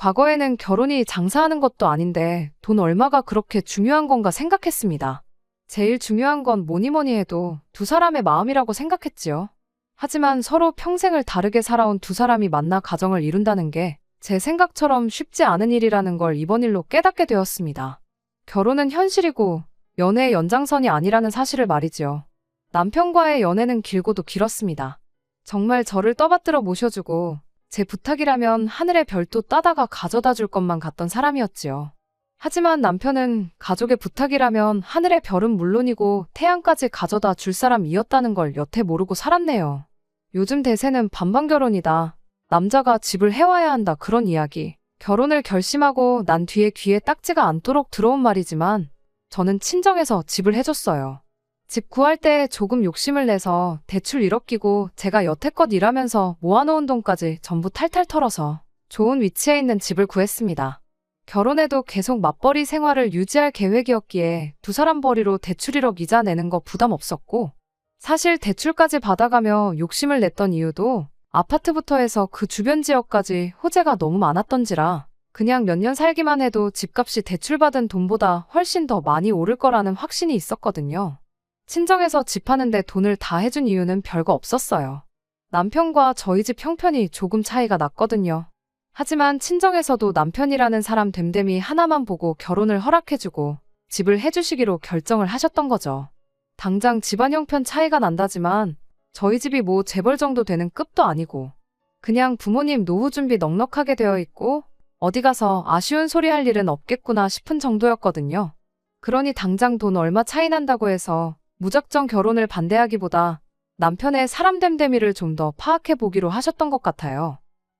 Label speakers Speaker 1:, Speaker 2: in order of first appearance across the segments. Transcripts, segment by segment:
Speaker 1: 과거에는 결혼이 장사하는 것도 아닌데 돈 얼마가 그렇게 중요한 건가 생각했습니다. 제일 중요한 건 뭐니 뭐니 해도 두 사람의 마음이라고 생각했지요. 하지만 서로 평생을 다르게 살아온 두 사람이 만나 가정을 이룬다는 게 제 생각처럼 쉽지 않은 일이라는 걸 이번 일로 깨닫게 되었습니다. 결혼은 현실이고 연애의 연장선이 아니라는 사실을 말이지요. 남편과의 연애는 길고도 길었습니다. 정말 저를 떠받들어 모셔주고 제 부탁이라면 하늘의 별도 따다가 가져다 줄 것만 같던 사람이었지요. 하지만 남편은 가족의 부탁이라면 하늘의 별은 물론이고 태양까지 가져다 줄 사람이었다는 걸 여태 모르고 살았네요. 요즘 대세는 반반 결혼이다. 남자가 집을 해와야 한다 그런 이야기. 결혼을 결심하고 난 뒤에 귀에 딱지가 않도록 들어온 말이지만 저는 친정에서 집을 해줬어요. 집 구할 때 조금 욕심을 내서 대출 1억 끼고 제가 여태껏 일하면서 모아놓은 돈까지 전부 탈탈 털어서 좋은 위치에 있는 집을 구했습니다. 결혼해도 계속 맞벌이 생활을 유지할 계획이었기에 두 사람 벌이로 대출 1억 이자 내는 거 부담 없었고 사실 대출까지 받아가며 욕심을 냈던 이유도 아파트부터 해서 그 주변 지역까지 호재가 너무 많았던지라 그냥 몇 년 살기만 해도 집값이 대출받은 돈보다 훨씬 더 많이 오를 거라는 확신이 있었거든요. 친정에서 집 하는데 돈을 다 해준 이유는 별거 없었어요. 남편과 저희 집 형편이 조금 차이가 났거든요. 하지만 친정에서도 남편이라는 사람 됨됨이 하나만 보고 결혼을 허락해주고 집을 해주시기로 결정을 하셨던 거죠. 당장 집안 형편 차이가 난다지만 저희 집이 뭐 재벌 정도 되는 급도 아니고 그냥 부모님 노후 준비 넉넉하게 되어 있고 어디 가서 아쉬운 소리 할 일은 없겠구나 싶은 정도였거든요. 그러니 당장 돈 얼마 차이 난다고 해서 무작정 결혼을 반대하기보다 남편의 사람 됨됨이를 좀 더 파악해 보기로 하셨던 것 같아요.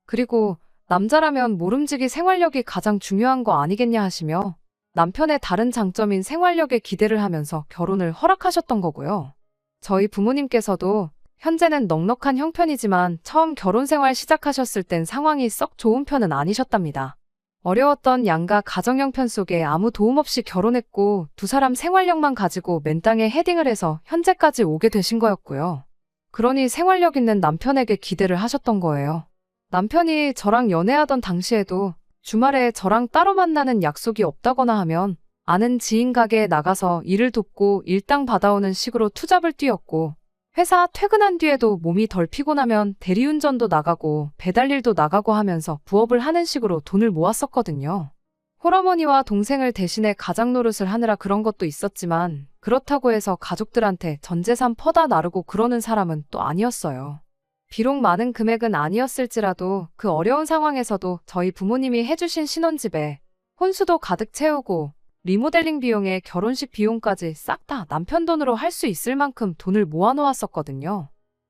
Speaker 1: 그리고 남자라면 모름지기 생활력이 가장 중요한 거 아니겠냐 하시며 남편의 다른 장점인 생활력에 기대를 하면서 결혼을 허락하셨던 거고요. 저희 부모님께서도 현재는 넉넉한 형편이지만 처음 결혼 생활 시작하셨을 땐 상황이 썩 좋은 편은 아니셨답니다. 어려웠던 양가 가정 형편 속에 아무 도움 없이 결혼했고 두 사람 생활력만 가지고 맨땅에 헤딩을 해서 현재까지 오게 되신 거였고요. 그러니 생활력 있는 남편에게 기대를 하셨던 거예요. 남편이 저랑 연애하던 당시에도 주말에 저랑 따로 만나는 약속이 없다거나 하면 아는 지인 가게에 나가서 일을 돕고 일당 받아오는 식으로 투잡을 뛰었고 회사 퇴근한 뒤에도 몸이 덜 피곤하면 대리운전도 나가고 배달일도 나가고 하면서 부업을 하는 식으로 돈을 모았었거든요. 홀어머니와 동생을 대신해 가장 노릇을 하느라 그런 것도 있었지만 그렇다고 해서 가족들한테 전 재산 퍼다 나르고 그러는 사람은 또 아니었어요. 비록 많은 금액은 아니었을지라도 그 어려운 상황에서도 저희 부모님이 해주신 신혼집에 혼수도 가득 채우고 리모델링 비용에 결혼식 비용까지 싹 다 남편 돈으로 할 수 있을 만큼 돈을 모아놓았었거든요.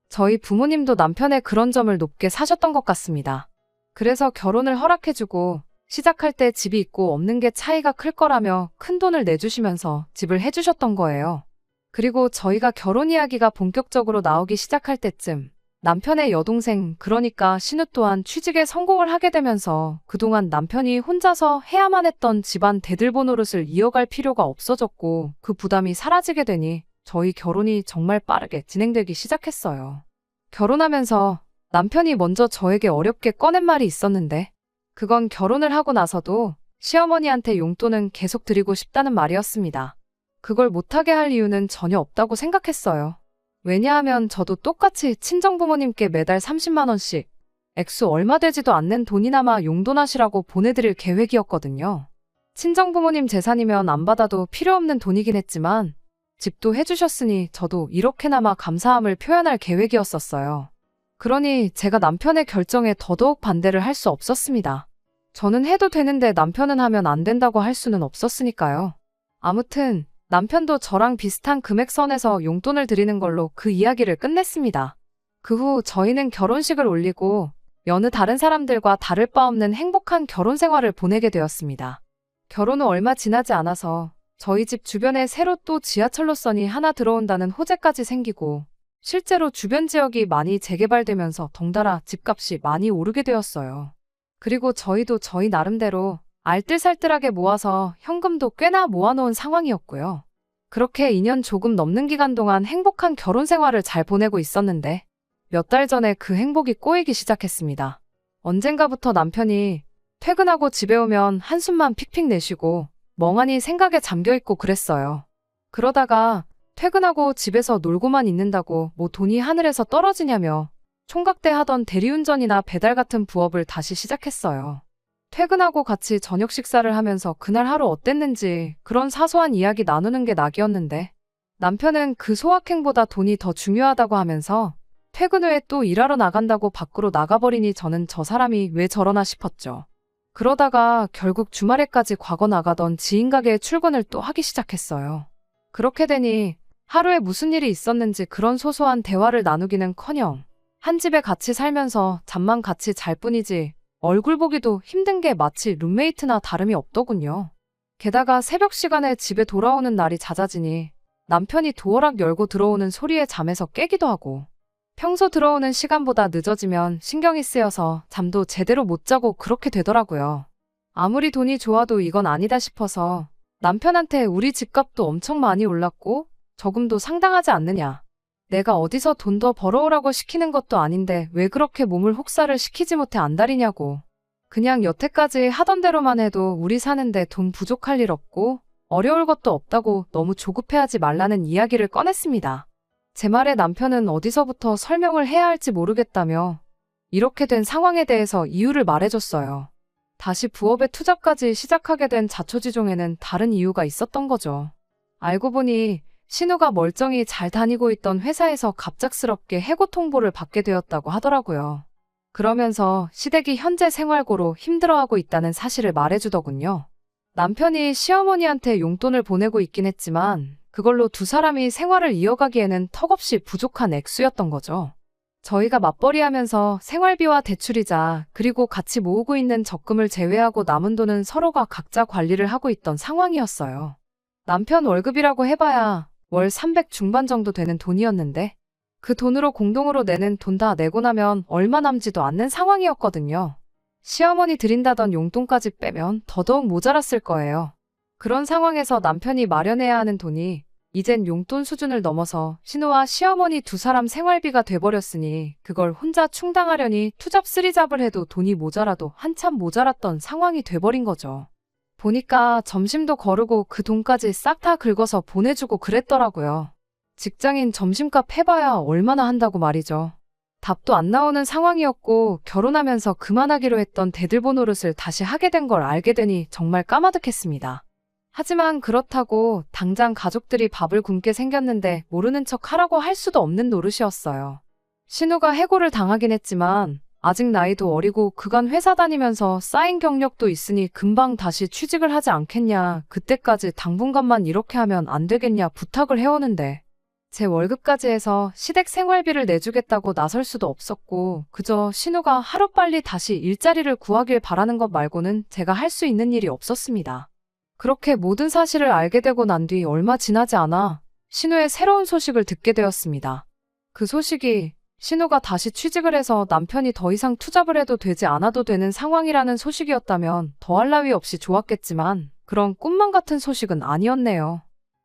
Speaker 1: 저희 부모님도 남편의 그런 점을 높게 사셨던 것 같습니다. 그래서 결혼을 허락해주고 시작할 때 집이 있고 없는 게 차이가 클 거라며 큰 돈을 내주시면서 집을 해주셨던 거예요. 그리고 저희가 결혼 이야기가 본격적으로 나오기 시작할 때쯤 남편의 여동생, 그러니까 신우 또한 취직에 성공을 하게 되면서 그동안 남편이 혼자서 해야만 했던 집안 대들보 노릇을 이어갈 필요가 없어졌고 그 부담이 사라지게 되니 저희 결혼이 정말 빠르게 진행되기 시작했어요. 결혼하면서 남편이 먼저 저에게 어렵게 꺼낸 말이 있었는데 그건 결혼을 하고 나서도 시어머니한테 용돈은 계속 드리고 싶다는 말이었습니다. 그걸 못하게 할 이유는 전혀 없다고 생각했어요. 왜냐하면 저도 똑같이 친정부모님께 매달 30만 원씩 액수 얼마 되지도 않는 돈이나마 용돈하시라고 보내드릴 계획이었거든요. 친정부모님 재산이면 안 받아도 필요 없는 돈이긴 했지만 집도 해주셨으니 저도 이렇게나마 감사함을 표현할 계획이었었어요. 그러니 제가 남편의 결정에 더더욱 반대를 할 수 없었습니다. 저는 해도 되는데 남편은 하면 안 된다고 할 수는 없었으니까요. 아무튼 남편도 저랑 비슷한 금액선에서 용돈을 드리는 걸로 그 이야기를 끝냈습니다. 그 후 저희는 결혼식을 올리고 여느 다른 사람들과 다를 바 없는 행복한 결혼 생활을 보내게 되었습니다. 결혼 후 얼마 지나지 않아서 저희 집 주변에 새로 또 지하철 노선이 하나 들어온다는 호재까지 생기고 실제로 주변 지역이 많이 재개발되면서 덩달아 집값이 많이 오르게 되었어요. 그리고 저희도 저희 나름대로 알뜰살뜰하게 모아서 현금도 꽤나 모아놓은 상황이었고요. 그렇게 2년 조금 넘는 기간 동안 행복한 결혼 생활을 잘 보내고 있었는데 몇 달 전에 그 행복이 꼬이기 시작했습니다. 언젠가부터 남편이 퇴근하고 집에 오면 한숨만 픽픽 내쉬고 멍하니 생각에 잠겨있고 그랬어요. 그러다가 퇴근하고 집에서 놀고만 있는다고 뭐 돈이 하늘에서 떨어지냐며 총각 때 하던 대리운전이나 배달 같은 부업을 다시 시작했어요. 퇴근하고 같이 저녁 식사를 하면서 그날 하루 어땠는지 그런 사소한 이야기 나누는 게 낙이었는데 남편은 그 소확행보다 돈이 더 중요하다고 하면서 퇴근 후에 또 일하러 나간다고 밖으로 나가버리니 저는 저 사람이 왜 저러나 싶었죠. 그러다가 결국 주말에까지 과거 나가던 지인 가게에 출근을 또 하기 시작했어요. 그렇게 되니 하루에 무슨 일이 있었는지 그런 소소한 대화를 나누기는커녕 한 집에 같이 살면서 잠만 같이 잘 뿐이지 얼굴 보기도 힘든 게 마치 룸메이트나 다름이 없더군요. 게다가 새벽 시간에 집에 돌아오는 날이 잦아지니 남편이 도어락 열고 들어오는 소리에 잠에서 깨기도 하고 평소 들어오는 시간보다 늦어지면 신경이 쓰여서 잠도 제대로 못 자고 그렇게 되더라고요. 아무리 돈이 좋아도 이건 아니다 싶어서 남편한테 우리 집값도 엄청 많이 올랐고 저금도 상당하지 않느냐. 내가 어디서 돈 더 벌어오라고 시키는 것도 아닌데 왜 그렇게 몸을 혹사를 시키지 못해 안달이냐고. 그냥 여태까지 하던 대로만 해도 우리 사는데 돈 부족할 일 없고 어려울 것도 없다고 너무 조급해하지 말라는 이야기를 꺼냈습니다. 제 말에 남편은 어디서부터 설명을 해야 할지 모르겠다며 이렇게 된 상황에 대해서 이유를 말해줬어요. 다시 부업에 투자까지 시작하게 된 자초지종에는 다른 이유가 있었던 거죠. 알고 보니 신우가 멀쩡히 잘 다니고 있던 회사에서 갑작스럽게 해고 통보를 받게 되었다고 하더라고요. 그러면서 시댁이 현재 생활고로 힘들어하고 있다는 사실을 말해주더군요. 남편이 시어머니한테 용돈을 보내고 있긴 했지만 그걸로 두 사람이 생활을 이어가기에는 턱없이 부족한 액수였던 거죠. 저희가 맞벌이하면서 생활비와 대출이자 그리고 같이 모으고 있는 적금을 제외하고 남은 돈은 서로가 각자 관리를 하고 있던 상황이었어요. 남편 월급이라고 해봐야 월 300 중반 정도 되는 돈이었는데 그 돈으로 공동으로 내는 돈 다 내고 나면 얼마 남지도 않는 상황이었거든요. 시어머니 드린다던 용돈까지 빼면 더더욱 모자랐을 거예요. 그런 상황에서 남편이 마련해야 하는 돈이 이젠 용돈 수준을 넘어서 신우와 시어머니 두 사람 생활비가 돼버렸으니 그걸 혼자 충당하려니 투잡 쓰리잡을 해도 돈이 모자라도 한참 모자랐던 상황이 돼버린 거죠. 보니까 점심도 거르고 그 돈까지 싹 다 긁어서 보내주고 그랬더라고요. 직장인 점심값 해봐야 얼마나 한다고 말이죠. 답도 안 나오는 상황이었고 결혼하면서 그만하기로 했던 대들보 노릇을 다시 하게 된 걸 알게 되니 정말 까마득했습니다. 하지만 그렇다고 당장 가족들이 밥을 굶게 생겼는데 모르는 척 하라고 할 수도 없는 노릇이었어요. 신우가 해고를 당하긴 했지만 아직 나이도 어리고 그간 회사 다니면서 쌓인 경력도 있으니 금방 다시 취직을 하지 않겠냐, 그때까지 당분간만 이렇게 하면 안 되겠냐 부탁을 해오는데 제 월급까지 해서 시댁 생활비를 내주겠다고 나설 수도 없었고 그저 신우가 하루빨리 다시 일자리를 구하길 바라는 것 말고는 제가 할 수 있는 일이 없었습니다. 그렇게 모든 사실을 알게 되고 난 뒤 얼마 지나지 않아 신우의 새로운 소식을 듣게 되었습니다. 그 소식이 신우가 다시 취직을 해서 남편이 더 이상 투잡을 해도 되지 않아도 되는 상황이라는 소식이었다면 더할 나위 없이 좋았겠지만 그런 꿈만 같은 소식은 아니었네요.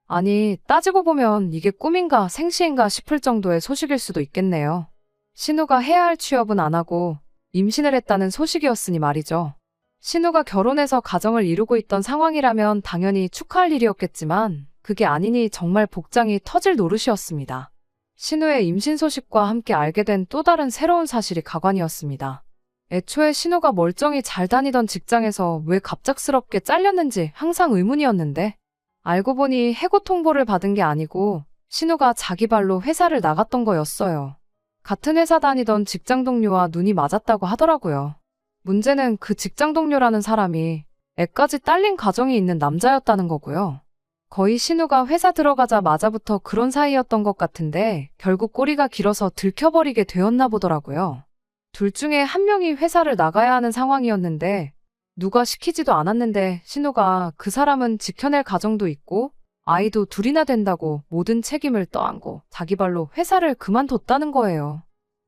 Speaker 1: 아니, 따지고 보면 이게 꿈인가 생시인가 싶을 정도의 소식일 수도 있겠네요. 신우가 해야 할 취업은 안 하고 임신을 했다는 소식이었으니 말이죠. 신우가 결혼해서 가정을 이루고 있던 상황이라면 당연히 축하할 일이었겠지만 그게 아니니 정말 복장이 터질 노릇이었습니다. 신우의 임신 소식과 함께 알게 된 또 다른 새로운 사실이 가관이었습니다. 애초에 신우가 멀쩡히 잘 다니던 직장에서 왜 갑작스럽게 잘렸는지 항상 의문이었는데 알고 보니 해고 통보를 받은 게 아니고 신우가 자기 발로 회사를 나갔던 거였어요. 같은 회사 다니던 직장 동료와 눈이 맞았다고 하더라고요. 문제는 그 직장 동료라는 사람이 애까지 딸린 가정이 있는 남자였다는 거고요. 거의 신우가 회사 들어가자마자부터 그런 사이였던 것 같은데 결국 꼬리가 길어서 들켜버리게 되었나 보더라고요. 둘 중에 한 명이 회사를 나가야 하는 상황이었는데 누가 시키지도 않았는데 신우가 그 사람은 지켜낼 가정도 있고 아이도 둘이나 된다고 모든 책임을 떠안고 자기 발로 회사를 그만뒀다는 거예요.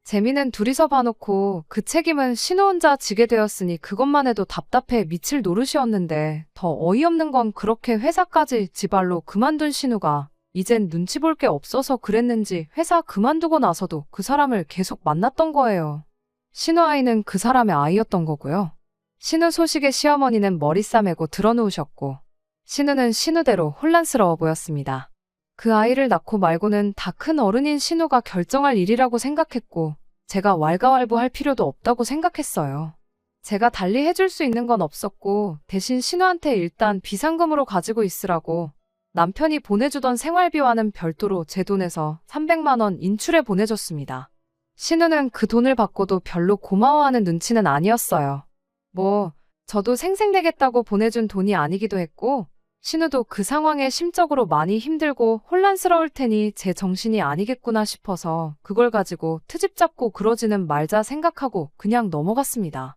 Speaker 1: 재미는 둘이서 봐놓고 그 책임은 신우 혼자 지게 되었으니 그것만 해도 답답해 미칠 노릇이었는데 더 어이없는 건 그렇게 회사까지 지 발로 그만둔 신우가 이젠 눈치 볼 게 없어서 그랬는지 회사 그만두고 나서도 그 사람을 계속 만났던 거예요. 신우 아이는 그 사람의 아이였던 거고요. 신우 소식에 시어머니는 머리 싸매고 드러누우셨고, 신우는 신우대로 혼란스러워 보였습니다. 그 아이를 낳고 말고는 다 큰 어른인 신우가 결정할 일이라고 생각했고, 제가 왈가왈부할 필요도 없다고 생각했어요. 제가 달리 해줄 수 있는 건 없었고, 대신 신우한테 일단 비상금으로 가지고 있으라고 남편이 보내주던 생활비와는 별도로 제 돈에서 300만 원 인출해 보내줬습니다. 신우는 그 돈을 받고도 별로 고마워하는 눈치는 아니었어요. 저도 생색내겠다고 보내준 돈이 아니기도 했고, 신우도 그 상황에 심적으로 많이 힘들고 혼란스러울 테니 제 정신이 아니겠구나 싶어서 그걸 가지고 트집 잡고 그러지는 말자 생각하고 그냥 넘어갔습니다.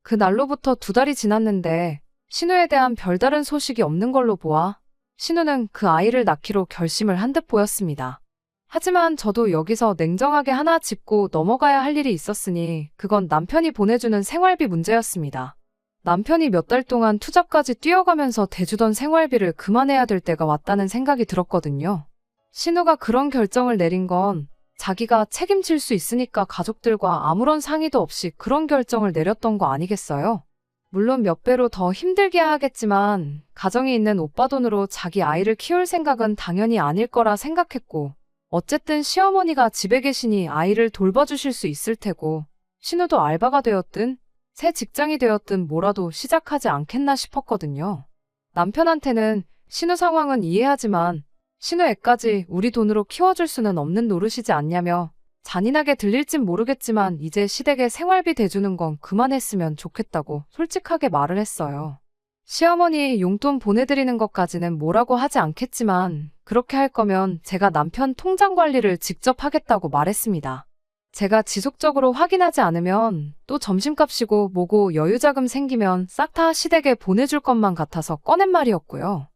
Speaker 1: 그 날로부터 2달이 지났는데 신우에 대한 별다른 소식이 없는 걸로 보아 신우는 그 아이를 낳기로 결심을 한 듯 보였습니다. 하지만 저도 여기서 냉정하게 하나 짚고 넘어가야 할 일이 있었으니 그건 남편이 보내주는 생활비 문제였습니다. 남편이 몇 달 동안 투잡까지 뛰어가면서 대주던 생활비를 그만해야 될 때가 왔다는 생각이 들었거든요. 신우가 그런 결정을 내린 건 자기가 책임질 수 있으니까 가족들과 아무런 상의도 없이 그런 결정을 내렸던 거 아니겠어요? 물론 몇 배로 더 힘들게 하겠지만 가정이 있는 오빠 돈으로 자기 아이를 키울 생각은 당연히 아닐 거라 생각했고, 어쨌든 시어머니가 집에 계시니 아이를 돌봐주실 수 있을 테고, 신우도 알바가 되었든 새 직장이 되었든 뭐라도 시작하지 않겠나 싶었거든요. 남편한테는 신우 상황은 이해하지만 신우 애까지 우리 돈으로 키워줄 수는 없는 노릇이지 않냐며 잔인하게 들릴진 모르겠지만 이제 시댁에 생활비 대주는 건 그만했으면 좋겠다고 솔직하게 말을 했어요. 시어머니 용돈 보내드리는 것까지는 뭐라고 하지 않겠지만 그렇게 할 거면 제가 남편 통장 관리를 직접 하겠다고 말했습니다. 제가 지속적으로 확인하지 않으면 또 점심값이고 뭐고 여유자금 생기면 싹 다 시댁에 보내줄 것만 같아서 꺼낸 말이었고요.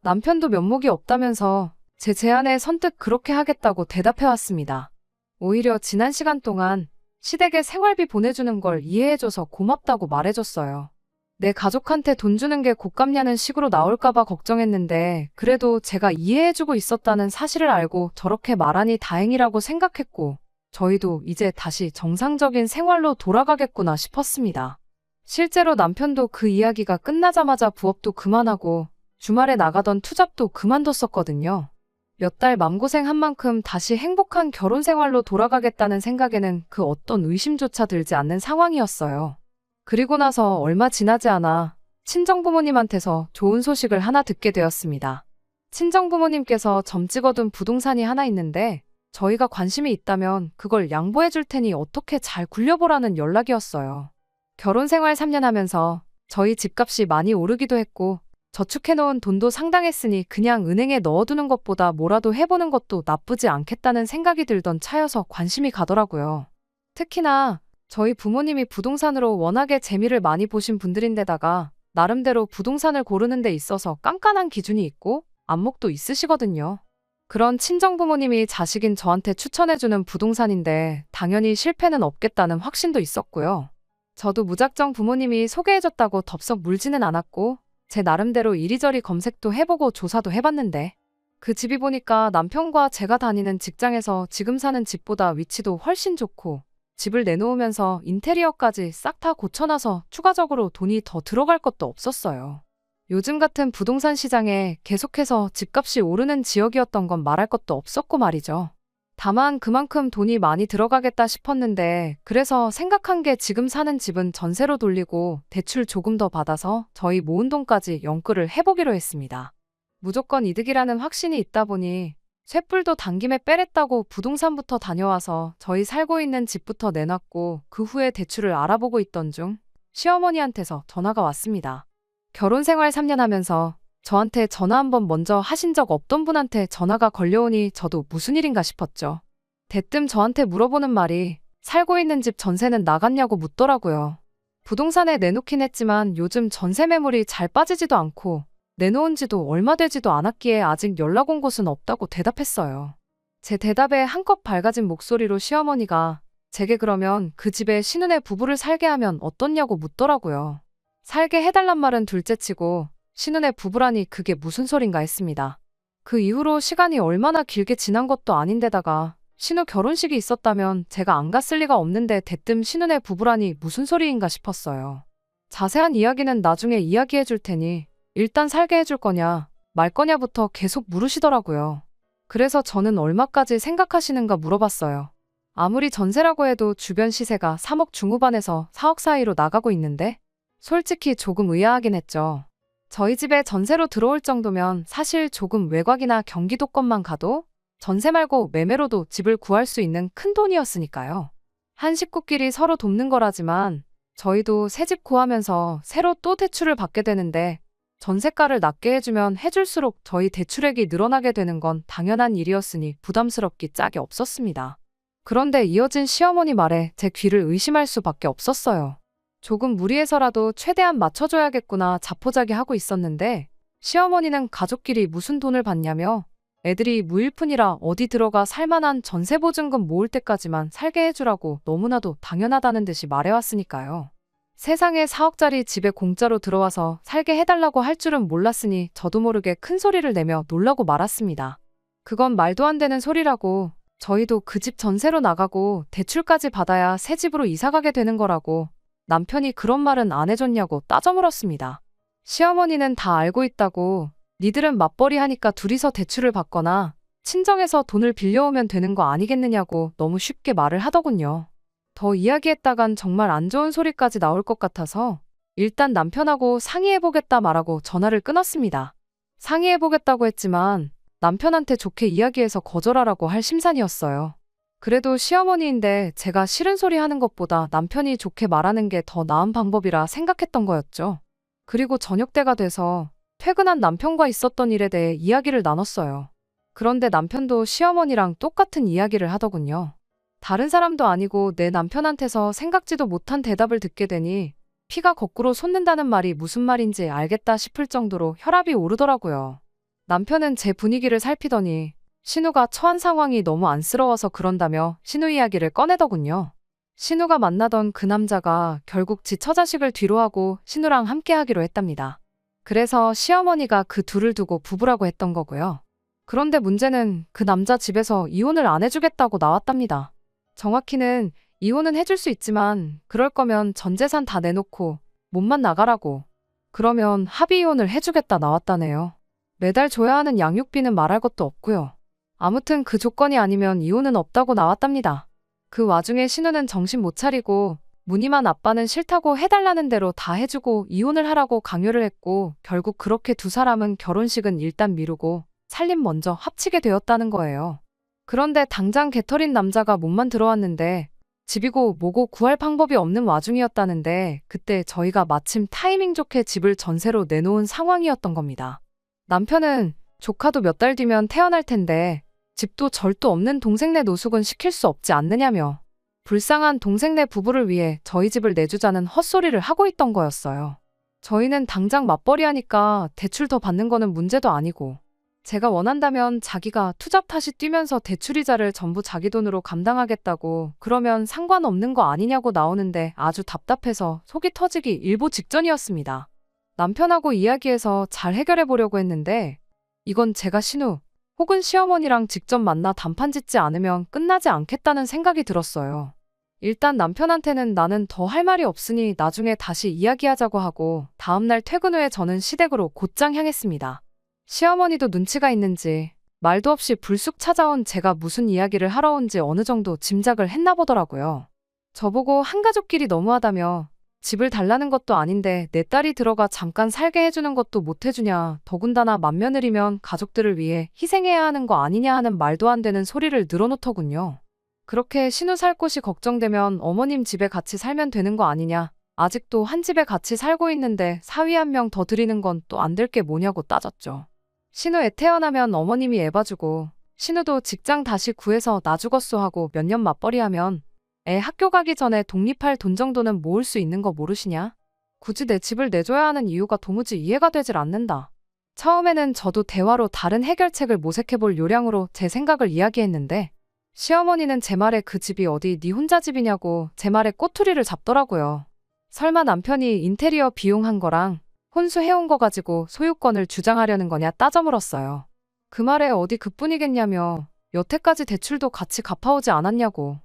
Speaker 1: 남편도 면목이 없다면서 제 제안에 선뜻 그렇게 하겠다고 대답해왔습니다. 오히려 지난 시간 동안 시댁에 생활비 보내주는 걸 이해해줘서 고맙다고 말해줬어요. 내 가족한테 돈 주는 게 곶감냐는 식으로 나올까봐 걱정했는데 그래도 제가 이해해주고 있었다는 사실을 알고 저렇게 말하니 다행이라고 생각했고, 저희도 이제 다시 정상적인 생활로 돌아가겠구나 싶었습니다. 실제로 남편도 그 이야기가 끝나자마자 부업도 그만하고 주말에 나가던 투잡도 그만뒀었거든요. 몇 달 맘고생한 만큼 다시 행복한 결혼 생활로 돌아가겠다는 생각에는 그 어떤 의심조차 들지 않는 상황이었어요. 그리고 나서 얼마 지나지 않아 친정부모님한테서 좋은 소식을 하나 듣게 되었습니다. 친정부모님께서 점 찍어둔 부동산이 하나 있는데 저희가 관심이 있다면 그걸 양보해 줄 테니 어떻게 잘 굴려보라는 연락이었어요. 결혼 생활 3년 하면서 저희 집값이 많이 오르기도 했고 저축해놓은 돈도 상당했으니 그냥 은행에 넣어두는 것보다 뭐라도 해보는 것도 나쁘지 않겠다는 생각이 들던 차여서 관심이 가더라고요. 특히나 저희 부모님이 부동산으로 워낙에 재미를 많이 보신 분들인데다가 나름대로 부동산을 고르는 데 있어서 깐깐한 기준이 있고 안목도 있으시거든요. 그런 친정부모님이 자식인 저한테 추천해주는 부동산인데 당연히 실패는 없겠다는 확신도 있었고요. 저도 무작정 부모님이 소개해줬다고 덥석 물지는 않았고 제 나름대로 이리저리 검색도 해보고 조사도 해봤는데 그 집이 보니까 남편과 제가 다니는 직장에서 지금 사는 집보다 위치도 훨씬 좋고 집을 내놓으면서 인테리어까지 싹 다 고쳐놔서 추가적으로 돈이 더 들어갈 것도 없었어요. 요즘 같은 부동산 시장에 계속해서 집값이 오르는 지역이었던 건 말할 것도 없었고 말이죠. 다만 그만큼 돈이 많이 들어가겠다 싶었는데 그래서 생각한 게 지금 사는 집은 전세로 돌리고 대출 조금 더 받아서 저희 모은 돈까지 연끌을 해보기로 했습니다. 무조건 이득이라는 확신이 있다 보니 쇳불도 당김에 빼랬다고 부동산부터 다녀와서 저희 살고 있는 집부터 내놨고 그 후에 대출을 알아보고 있던 중 시어머니한테서 전화가 왔습니다. 결혼 생활 3년 하면서 저한테 전화 한번 먼저 하신 적 없던 분한테 전화가 걸려오니 저도 무슨 일인가 싶었죠. 대뜸 저한테 물어보는 말이 살고 있는 집 전세는 나갔냐고 묻더라고요. 부동산에 내놓긴 했지만 요즘 전세 매물이 잘 빠지지도 않고 내놓은 지도 얼마 되지도 않았기에 아직 연락 온 곳은 없다고 대답했어요. 제 대답에 한껏 밝아진 목소리로 시어머니가 제게 그러면 그 집에 신혼의 부부를 살게 하면 어떻냐고 묻더라고요. 살게 해달란 말은 둘째치고 신혼의 부부라니 그게 무슨 소린가 했습니다. 그 이후로 시간이 얼마나 길게 지난 것도 아닌데다가 신우 결혼식이 있었다면 제가 안 갔을 리가 없는데 대뜸 신혼의 부부라니 무슨 소리인가 싶었어요. 자세한 이야기는 나중에 이야기해 줄 테니 일단 살게 해줄 거냐, 말 거냐부터 계속 물으시더라고요. 그래서 저는 얼마까지 생각하시는가 물어봤어요. 아무리 전세라고 해도 주변 시세가 3억 중후반에서 4억 사이로 나가고 있는데 솔직히 조금 의아하긴 했죠. 저희 집에 전세로 들어올 정도면 사실 조금 외곽이나 경기도권만 가도 전세 말고 매매로도 집을 구할 수 있는 큰 돈이었으니까요. 한 식구끼리 서로 돕는 거라지만 저희도 새 집 구하면서 새로 또 대출을 받게 되는데 전세가를 낮게 해주면 해줄수록 저희 대출액이 늘어나게 되는 건 당연한 일이었으니 부담스럽기 짝이 없었습니다. 그런데 이어진 시어머니 말에 제 귀를 의심할 수밖에 없었어요. 조금 무리해서라도 최대한 맞춰줘야겠구나 자포자기하고 있었는데 시어머니는 가족끼리 무슨 돈을 받냐며 애들이 무일푼이라 어디 들어가 살만한 전세보증금 모을 때까지만 살게 해주라고 너무나도 당연하다는 듯이 말해왔으니까요. 세상에 4억짜리 집에 공짜로 들어와서 살게 해달라고 할 줄은 몰랐으니 저도 모르게 큰 소리를 내며 놀라고 말았습니다. 그건 말도 안 되는 소리라고, 저희도 그 집 전세로 나가고 대출까지 받아야 새 집으로 이사가게 되는 거라고 남편이 그런 말은 안 해줬냐고 따져 물었습니다. 시어머니는 다 알고 있다고, 니들은 맞벌이 하니까 둘이서 대출을 받거나 친정에서 돈을 빌려오면 되는 거 아니겠느냐고 너무 쉽게 말을 하더군요. 더 이야기했다간 정말 안 좋은 소리까지 나올 것 같아서 일단 남편하고 상의해보겠다 말하고 전화를 끊었습니다. 상의해보겠다고 했지만 남편한테 좋게 이야기해서 거절하라고 할 심산이었어요. 그래도 시어머니인데 제가 싫은 소리 하는 것보다 남편이 좋게 말하는 게 더 나은 방법이라 생각했던 거였죠. 그리고 저녁 때가 돼서 퇴근한 남편과 있었던 일에 대해 이야기를 나눴어요. 그런데 남편도 시어머니랑 똑같은 이야기를 하더군요. 다른 사람도 아니고 내 남편한테서 생각지도 못한 대답을 듣게 되니 피가 거꾸로 솟는다는 말이 무슨 말인지 알겠다 싶을 정도로 혈압이 오르더라고요. 남편은 제 분위기를 살피더니 신우가 처한 상황이 너무 안쓰러워서 그런다며 신우 이야기를 꺼내더군요. 신우가 만나던 그 남자가 결국 지 처자식을 뒤로하고 신우랑 함께하기로 했답니다. 그래서 시어머니가 그 둘을 두고 부부라고 했던 거고요. 그런데 문제는 그 남자 집에서 이혼을 안 해주겠다고 나왔답니다. 정확히는 이혼은 해줄 수 있지만 그럴 거면 전 재산 다 내놓고 몸만 나가라고. 그러면 합의 이혼을 해주겠다 나왔다네요. 매달 줘야 하는 양육비는 말할 것도 없고요. 아무튼 그 조건이 아니면 이혼은 없다고 나왔답니다. 그 와중에 신우는 정신 못 차리고 무늬만 아빠는 싫다고 해달라는 대로 다 해주고 이혼을 하라고 강요를 했고 결국 그렇게 두 사람은 결혼식은 일단 미루고 살림 먼저 합치게 되었다는 거예요. 그런데 당장 개털인 남자가 몸만 들어왔는데 집이고 뭐고 구할 방법이 없는 와중이었다는데 그때 저희가 마침 타이밍 좋게 집을 전세로 내놓은 상황이었던 겁니다. 남편은 조카도 몇 달 뒤면 태어날 텐데 집도 절도 없는 동생네 노숙은 시킬 수 없지 않느냐며 불쌍한 동생네 부부를 위해 저희 집을 내주자는 헛소리를 하고 있던 거였어요. 저희는 당장 맞벌이 하니까 대출 더 받는 거는 문제도 아니고 제가 원한다면 자기가 투잡 탓이 뛰면서 대출이자를 전부 자기 돈으로 감당하겠다고 그러면 상관없는 거 아니냐고 나오는데 아주 답답해서 속이 터지기 일보 직전이었습니다. 남편하고 이야기해서 잘 해결해 보려고 했는데 이건 제가 신우 혹은 시어머니랑 직접 만나 단판 짓지 않으면 끝나지 않겠다는 생각이 들었어요. 일단 남편한테는 나는 더 할 말이 없으니 나중에 다시 이야기하자고 하고 다음날 퇴근 후에 저는 시댁으로 곧장 향했습니다. 시어머니도 눈치가 있는지 말도 없이 불쑥 찾아온 제가 무슨 이야기를 하러 온지 어느 정도 짐작을 했나 보더라고요. 저보고 한가족끼리 너무하다며 집을 달라는 것도 아닌데 내 딸이 들어가 잠깐 살게 해주는 것도 못 해주냐, 더군다나 맏며느리면 가족들을 위해 희생해야 하는 거 아니냐 하는 말도 안 되는 소리를 늘어놓더군요. 그렇게 신우 살 곳이 걱정되면 어머님 집에 같이 살면 되는 거 아니냐, 아직도 한 집에 같이 살고 있는데 사위 한 명 더 드리는 건 또 안 될 게 뭐냐고 따졌죠. 신우 애 태어나면 어머님이 애 봐주고 신우도 직장 다시 구해서 나 죽었소 하고 몇 년 맞벌이 하면 애 학교 가기 전에 독립할 돈 정도는 모을 수 있는 거 모르시냐? 굳이 내 집을 내줘야 하는 이유가 도무지 이해가 되질 않는다. 처음에는 저도 대화로 다른 해결책을 모색해볼 요량으로 제 생각을 이야기했는데 시어머니는 제 말에 그 집이 어디 네 혼자 집이냐고 제 말에 꼬투리를 잡더라고요. 설마 남편이 인테리어 비용한 거랑 혼수해온 거 가지고 소유권을 주장하려는 거냐 따져 물었어요. 그 말에 어디 그뿐이겠냐며 여태까지 대출도 같이 갚아오지 않았냐고.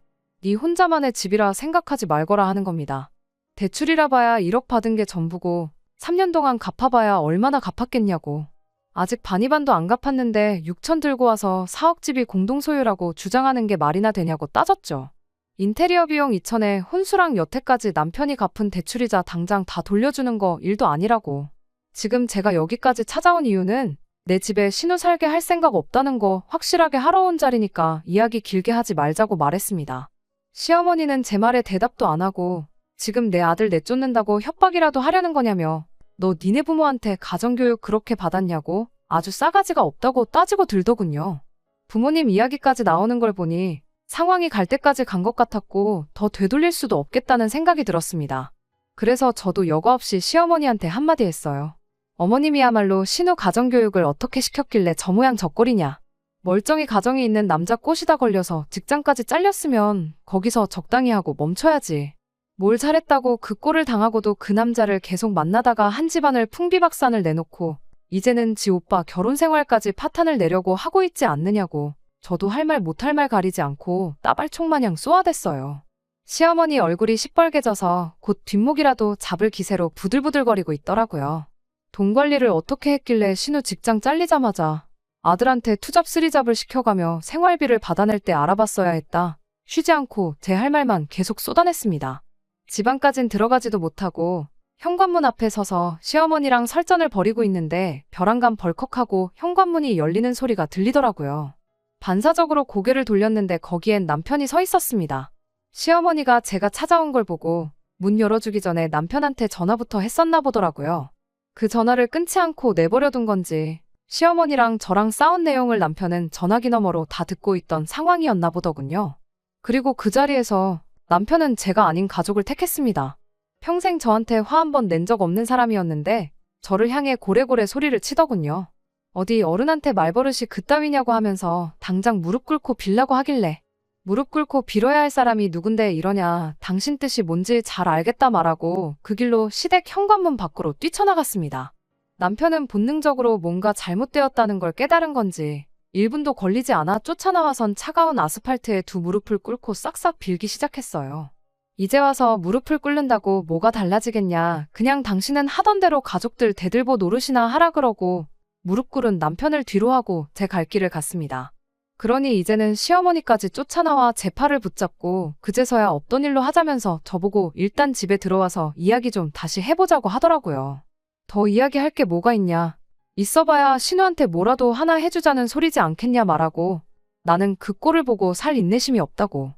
Speaker 1: 네 혼자만의 집이라 생각하지 말거라 하는 겁니다. 대출이라 봐야 1억 받은 게 전부고 3년 동안 갚아봐야 얼마나 갚았겠냐고. 아직 반이반도 안 갚았는데 6천 들고 와서 4억 집이 공동소유라고 주장하는 게 말이나 되냐고 따졌죠. 인테리어 비용 2천에 혼수랑 여태까지 남편이 갚은 대출이자 당장 다 돌려주는 거 일도 아니라고. 지금 제가 여기까지 찾아온 이유는 내 집에 신우 살게 할 생각 없다는 거 확실하게 하러 온 자리니까 이야기 길게 하지 말자고 말했습니다. 시어머니는 제 말에 대답도 안 하고 지금 내 아들 내쫓는다고 협박이라도 하려는 거냐며 너 니네 부모한테 가정교육 그렇게 받았냐고 아주 싸가지가 없다고 따지고 들더군요. 부모님 이야기까지 나오는 걸 보니 상황이 갈 때까지 간 것 같았고 더 되돌릴 수도 없겠다는 생각이 들었습니다. 그래서 저도 여과 없이 시어머니한테 한마디 했어요. 어머님이야말로 신우 가정교육을 어떻게 시켰길래 저 모양 저 꼴이냐. 멀쩡히 가정이 있는 남자 꼬시다 걸려서 직장까지 잘렸으면 거기서 적당히 하고 멈춰야지. 뭘 잘했다고 그 꼴을 당하고도 그 남자를 계속 만나다가 한 집안을 풍비박산을 내놓고 이제는 지 오빠 결혼 생활까지 파탄을 내려고 하고 있지 않느냐고. 저도 할 말 못할 말 가리지 않고 따발총 마냥 쏘아댔어요. 시어머니 얼굴이 시뻘개져서 곧 뒷목이라도 잡을 기세로 부들부들거리고 있더라고요. 돈 관리를 어떻게 했길래 신우 직장 잘리자마자 아들한테 투잡 쓰리잡을 시켜가며 생활비를 받아낼 때 알아봤어야 했다. 쉬지 않고 제 할 말만 계속 쏟아냈습니다. 집안까진 들어가지도 못하고 현관문 앞에 서서 시어머니랑 설전을 벌이고 있는데 벼랑간 벌컥하고 현관문이 열리는 소리가 들리더라고요. 반사적으로 고개를 돌렸는데 거기엔 남편이 서 있었습니다. 시어머니가 제가 찾아온 걸 보고 문 열어주기 전에 남편한테 전화부터 했었나 보더라고요. 그 전화를 끊지 않고 내버려둔 건지 시어머니랑 저랑 싸운 내용을 남편은 전화기 너머로 다 듣고 있던 상황이었나 보더군요. 그리고 그 자리에서 남편은 제가 아닌 가족을 택했습니다. 평생 저한테 화 한 번 낸 적 없는 사람이었는데 저를 향해 고래고래 소리를 치더군요. 어디 어른한테 말버릇이 그따위냐고 하면서 당장 무릎 꿇고 빌라고 하길래 무릎 꿇고 빌어야 할 사람이 누군데 이러냐 당신 뜻이 뭔지 잘 알겠다 말하고 그 길로 시댁 현관문 밖으로 뛰쳐나갔습니다. 남편은 본능적으로 뭔가 잘못되었다는 걸 깨달은 건지 1분도 걸리지 않아 쫓아나와선 차가운 아스팔트에 두 무릎을 꿇고 싹싹 빌기 시작했어요. 이제 와서 무릎을 꿇는다고 뭐가 달라지겠냐. 그냥 당신은 하던 대로 가족들 대들보 노릇이나 하라 그러고 무릎 꿇은 남편을 뒤로 하고 제 갈 길을 갔습니다. 그러니 이제는 시어머니까지 쫓아나와 제 팔을 붙잡고 그제서야 없던 일로 하자면서 저보고 일단 집에 들어와서 이야기 좀 다시 해보자고 하더라고요. 더 이야기할 게 뭐가 있냐. 있어봐야 신우한테 뭐라도 하나 해주자는 소리지 않겠냐 말하고 나는 그 꼴을 보고 살 인내심이 없다고.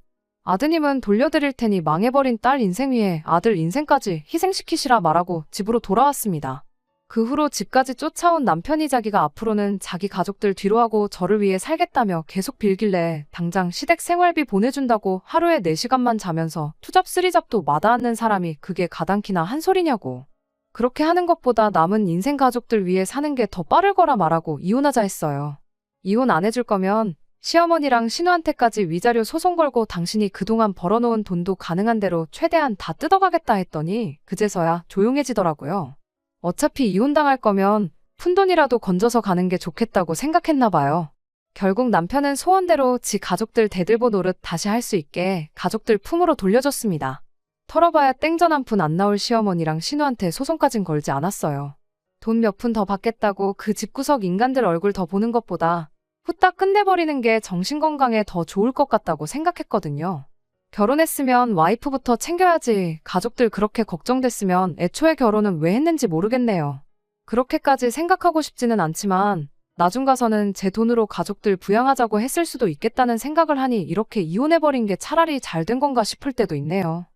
Speaker 1: 아드님은 돌려드릴 테니 망해버린 딸 인생 위에 아들 인생까지 희생시키시라 말하고 집으로 돌아왔습니다. 그 후로 집까지 쫓아온 남편이 자기가 앞으로는 자기 가족들 뒤로하고 저를 위해 살겠다며 계속 빌길래 당장 시댁 생활비 보내준다고 하루에 4시간만 자면서 투잡 쓰리잡도 마다않는 사람이 그게 가당키나 한 소리냐고. 그렇게 하는 것보다 남은 인생 가족들 위해 사는 게 더 빠를 거라 말하고 이혼하자 했어요. 이혼 안 해줄 거면 시어머니랑 신우한테까지 위자료 소송 걸고 당신이 그동안 벌어놓은 돈도 가능한 대로 최대한 다 뜯어가겠다 했더니 그제서야 조용해지더라고요. 어차피 이혼당할 거면 푼돈이라도 건져서 가는 게 좋겠다고 생각했나 봐요. 결국 남편은 소원대로 지 가족들 대들보 노릇 다시 할 수 있게 가족들 품으로 돌려줬습니다. 털어봐야 땡전 한 푼 안 나올 시어머니랑 신우한테 소송까진 걸지 않았어요. 돈 몇 푼 더 받겠다고 그 집구석 인간들 얼굴 더 보는 것보다 후딱 끝내버리는 게 정신건강에 더 좋을 것 같다고 생각했거든요. 결혼했으면 와이프부터 챙겨야지. 가족들 그렇게 걱정됐으면 애초에 결혼은 왜 했는지 모르겠네요. 그렇게까지 생각하고 싶지는 않지만 나중 가서는 제 돈으로 가족들 부양하자고 했을 수도 있겠다는 생각을 하니 이렇게 이혼해버린 게 차라리 잘 된 건가 싶을 때도 있네요.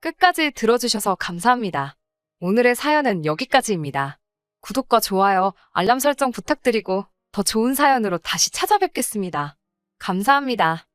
Speaker 1: 끝까지 들어주셔서 감사합니다. 오늘의 사연은 여기까지입니다. 구독과 좋아요, 알람 설정 부탁드리고 더 좋은 사연으로 다시 찾아뵙겠습니다. 감사합니다.